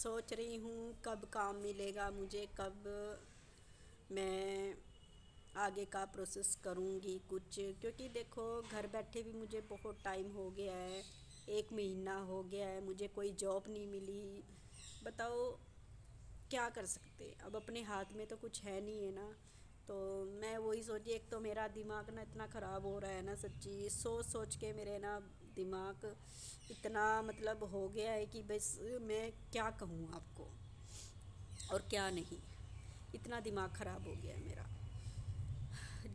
सोच रही हूँ कब काम मिलेगा मुझे, कब मैं आगे का प्रोसेस करूँगी कुछ। क्योंकि देखो घर बैठे भी मुझे बहुत टाइम हो गया है, 1 महीना हो गया है, मुझे कोई जॉब नहीं मिली। बताओ क्या कर सकते, अब अपने हाथ में तो कुछ है नहीं है ना। तो मैं वही सोची, एक तो मेरा दिमाग ना इतना ख़राब हो रहा है ना, सच्ची सोच सोच के मेरे ना दिमाग इतना मतलब हो गया है कि बस मैं क्या कहूँ आपको और क्या नहीं। इतना दिमाग ख़राब हो गया है मेरा।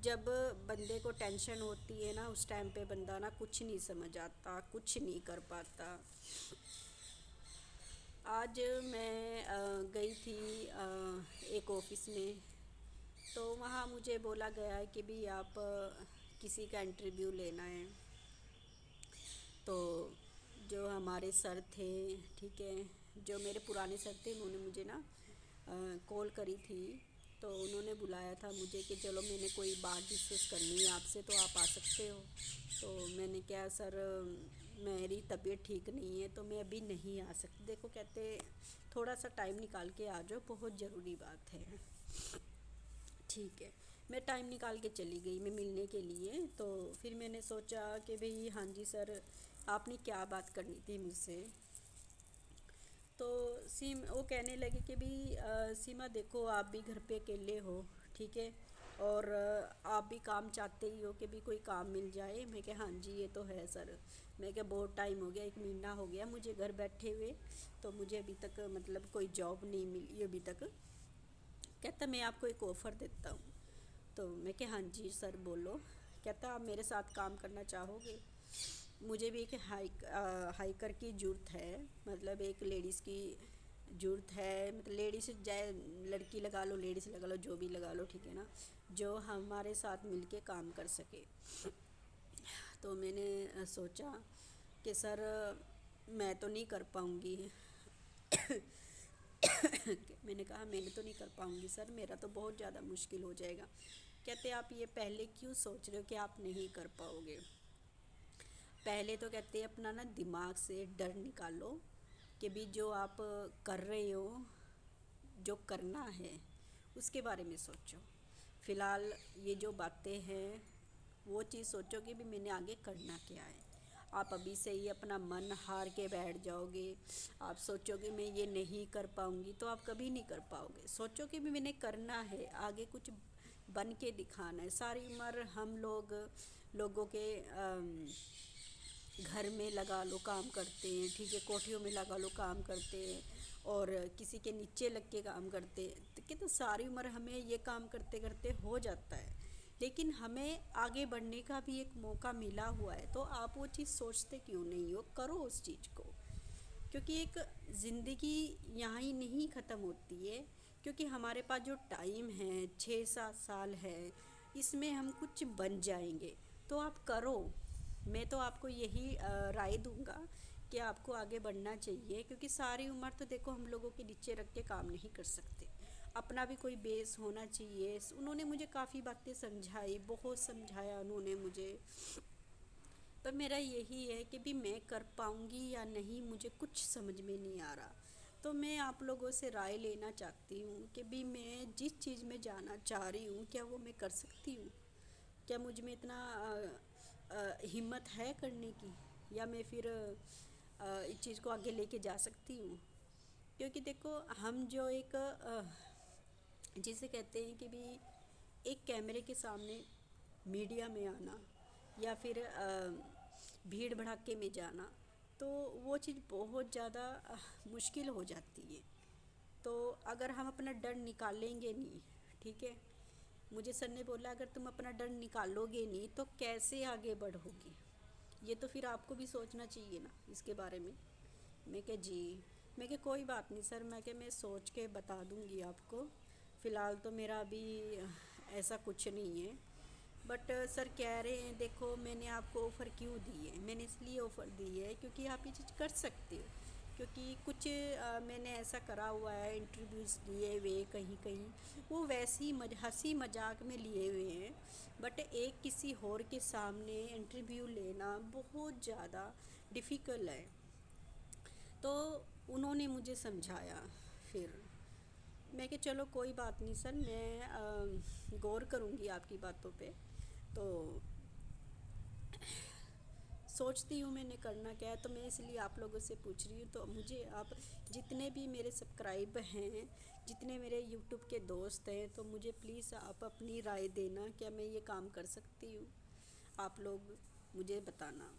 जब बंदे को टेंशन होती है ना, उस टाइम पे बंदा ना कुछ नहीं समझ आता, कुछ नहीं कर पाता। आज मैं गई थी एक ऑफिस में। तो वहाँ मुझे बोला गया है कि भी आप किसी का इंटरव्यू लेना है। तो जो हमारे सर थे, ठीक है, जो मेरे पुराने सर थे, उन्होंने मुझे ना कॉल करी थी। तो उन्होंने बुलाया था मुझे कि चलो मैंने कोई बात डिस्कस करनी है आपसे, तो आप आ सकते हो। तो मैंने क्या सर, मेरी तबीयत ठीक नहीं है तो मैं अभी नहीं आ सकती। देखो कहते थोड़ा सा टाइम निकाल के आ जाओ, बहुत ज़रूरी बात है। ठीक है, मैं टाइम निकाल के चली गई मैं मिलने के लिए। तो फिर मैंने सोचा कि भाई हाँ जी सर, आपने क्या बात करनी थी मुझसे। तो वो कहने लगे कि भी सीमा देखो, आप भी घर पे अकेले हो, ठीक है, और आप भी काम चाहते ही हो कि भी कोई काम मिल जाए। मैं कहा हाँ जी ये तो है सर। मैं क्या बहुत टाइम हो गया, 1 महीना हो गया मुझे घर बैठे हुए, तो मुझे अभी तक मतलब कोई जॉब नहीं मिली अभी तक। कहता मैं आपको एक ऑफ़र देता हूँ। तो मैं कहा हाँ जी सर बोलो। कहता आप मेरे साथ काम करना चाहोगे। मुझे भी एक हाइकर की ज़रूरत है, मतलब एक लेडीज़ की ज़रूरत है, मतलब लेडीज़ चाहे लड़की लगा लो, लेडीज़ लगा लो, जो भी लगा लो, ठीक है ना, जो हमारे साथ मिलके काम कर सके। तो मैंने सोचा कि सर मैं तो नहीं कर पाऊँगी। मैंने कहा मैंने तो नहीं कर पाऊँगी सर, मेरा तो बहुत ज़्यादा मुश्किल हो जाएगा। कहते आप ये पहले क्यों सोच रहे हो कि आप नहीं कर पाओगे। पहले तो कहते अपना ना दिमाग से डर निकालो कि भी जो आप कर रहे हो, जो करना है उसके बारे में सोचो। फ़िलहाल ये जो बातें हैं वो चीज़ सोचो कि भी मैंने आगे करना क्या है। आप अभी से ही अपना मन हार के बैठ जाओगे, आप सोचोगे मैं ये नहीं कर पाऊँगी, तो आप कभी नहीं कर पाओगे। सोचो कि भी मैंने करना है, आगे कुछ बन के दिखाना है। सारी उम्र हम लोगों के घर में लगा लो काम करते हैं, ठीक है, कोठियों में लगा लो काम करते हैं, और किसी के नीचे लग के काम करते हैं। तो सारी उम्र हमें ये काम करते करते हो जाता है, लेकिन हमें आगे बढ़ने का भी एक मौका मिला हुआ है। तो आप वो चीज़ सोचते क्यों नहीं हो, करो उस चीज़ को। क्योंकि एक ज़िंदगी यहाँ ही नहीं ख़त्म होती है। क्योंकि हमारे पास जो टाइम है 6-7 साल है, इसमें हम कुछ बन जाएंगे। तो आप करो। मैं तो आपको यही राय दूंगा कि आपको आगे बढ़ना चाहिए। क्योंकि सारी उम्र तो देखो हम लोगों के नीचे रख के काम नहीं कर सकते, अपना भी कोई बेस होना चाहिए। उन्होंने मुझे काफ़ी बातें समझाई, बहुत समझाया उन्होंने मुझे। पर मेरा यही है कि भी मैं कर पाऊँगी या नहीं, मुझे कुछ समझ में नहीं आ रहा। तो मैं आप लोगों से राय लेना चाहती हूँ कि भी मैं जिस चीज़ में जाना चाह रही हूँ, क्या वो मैं कर सकती हूँ। क्या मुझ में इतना हिम्मत है करने की, या मैं फिर इस चीज़ को आगे लेके जा सकती हूँ। क्योंकि देखो हम जो एक जिसे कहते हैं कि भी एक कैमरे के सामने मीडिया में आना, या फिर भीड़ भड़ाके में जाना, तो वो चीज़ बहुत ज़्यादा मुश्किल हो जाती है। तो अगर हम अपना डर निकालेंगे नहीं, ठीक है, मुझे सर ने बोला अगर तुम अपना डर निकालोगे नहीं तो कैसे आगे बढ़ोगी। ये तो फिर आपको भी सोचना चाहिए ना इसके बारे में। मैं क्या जी, मैं क्या कोई बात नहीं सर, मैं क्या मैं सोच के बता दूंगी आपको। फ़िलहाल तो मेरा अभी ऐसा कुछ नहीं है। बट सर कह रहे हैं देखो मैंने आपको ऑफ़र क्यों दी है, मैंने इसलिए ऑफ़र दी है क्योंकि आप ये चीज़ कर सकते हो। क्योंकि कुछ मैंने ऐसा करा हुआ है, इंटरव्यूज़ लिए हुए कहीं कहीं, वो वैसे ही हंसी मजाक में लिए हुए हैं। बट एक किसी और के सामने इंटरव्यू लेना बहुत ज़्यादा डिफ़िकल्ट है। तो उन्होंने मुझे समझाया। फिर मैं कि चलो कोई बात नहीं सर, मैं गौर करूँगी आपकी बातों पे। तो सोचती हूँ मैंने करना क्या है, तो मैं इसलिए आप लोगों से पूछ रही हूँ। तो मुझे आप जितने भी मेरे सब्सक्राइब हैं, जितने मेरे यूट्यूब के दोस्त हैं, तो मुझे प्लीज़ आप अपनी राय देना, क्या मैं ये काम कर सकती हूँ? आप लोग मुझे बताना।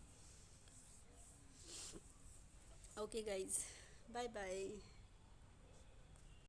Okay guys, bye bye.